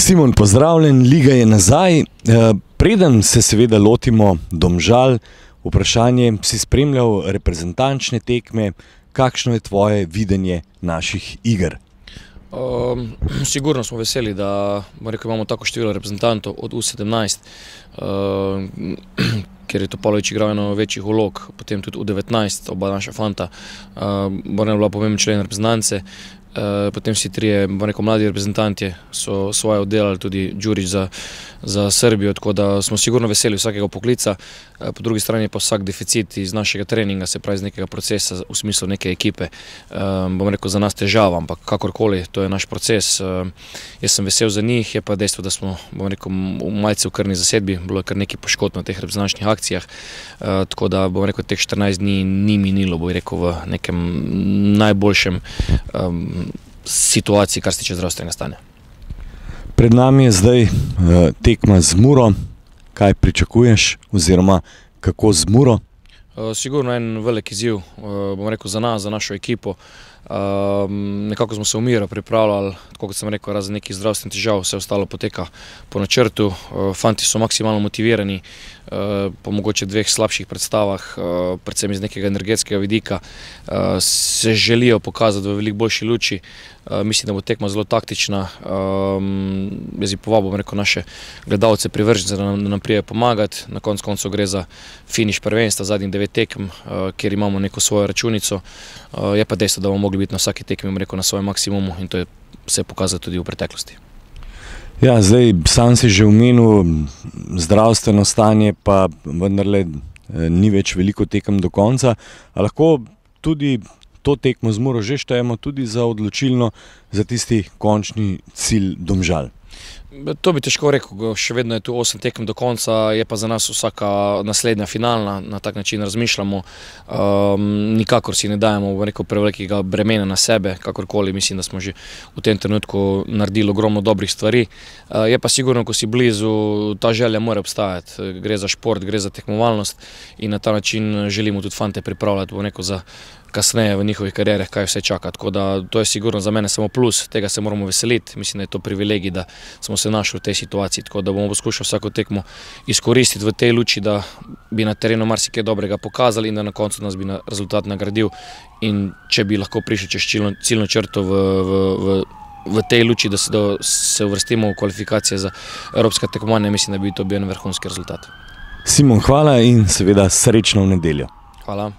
Simon, pozdravljen, liga je nazaj. Preden se seveda lotimo Domžal, vprašanje, si spremljal reprezentančne tekme, kakšno je tvoje videnje naših iger? Sigurno smo veseli, da imamo tako število reprezentantov od U17, ker je Topalović igral eno večjih vlog, potem tudi U19, oba naša fanta, je bila pomemben člen reprezentance. Potem vsi trije mladi reprezentanti so svoje oddelali, tudi Đurić za Srbijo, tako da smo sigurno veseli vsakega poklica. Po drugi strani pa vsak deficit iz našega treninga, se pravi iz nekega procesa, v smislu neke ekipe, za nas težava, ampak kakorkoli, to je naš proces. Jaz sem vesel za njih, je pa dejstvo, da smo malce v krvni zasedbi, bilo je kar nekaj poškodb na teh reprezentančnih akcijah, tako da teh 14 dni ni minilo, v nekem najboljšem situaciji, kar se tiče zdravstvenega stanja. Pred nami je zdaj tekma z Muro. Kaj pričakuješ oziroma kako z Muro? Sigurno en velik izziv, za nas, za našo ekipo. Nekako smo se v miru pripravljali, tako kot sem rekel, razen nekih zdravstvenih težav, vse ostalo poteka po načrtu. Fanti so maksimalno motivirani, po mogoče dveh slabših predstavah, predvsem iz nekega energetskega vidika, se želijo pokazati v veliko boljši luči. Mislim, da bo tekma zelo taktična. Jaz bi povabil naše gledalce, privržence, da nam prijejo pomagati. Na koncu gre za finiš prvenstva, zadnjih 9 tekem, kjer imamo neko svojo računico. Je pa dejstvo, da bomo mogli biti na vsaki tekmi na svojem maksimumu in to je se pokazalo tudi v preteklosti. Ja, zdaj sam si že omenil zdravstveno stanje, pa vendarle ni več veliko tekem do konca. A lahko tudi to tekmo z Muro že štejemo tudi za odločilno, za tisti končni cilj Domžal? To bi težko rekel, še vedno je tu 8 tekem do konca, je pa za nas vsaka naslednja finalna, na tak način razmišljamo. Nikakor si ne dajemo prevelikega bremena na sebe, kakorkoli, mislim, da smo že v tem trenutku naredili ogromno dobrih stvari. Je pa sigurno, ko si blizu, ta želja mora obstajati. Gre za šport, gre za tekmovalnost in na ta način želimo tudi fante pripravljati za kasneje v njihovih karierah, kaj vse čaka. Tako da to je sigurno za mene samo plus, tega se moramo veseliti. Mislim, da je to privilegij, da smo se našli v tej situaciji. Tako da bomo poskušali vsako tekmo izkoristiti v tej luči, da bi na terenu marsikaj dobrega pokazali in da na koncu nas bi rezultat nagradil. In če bi lahko prišli čez ciljno črto v tej luči, da se uvrstimo v kvalifikacije za evropska tekmovanja, mislim, da bi to bil en vrhunski rezultat. Simon, hvala in seveda srečno v nedeljo. Hvala.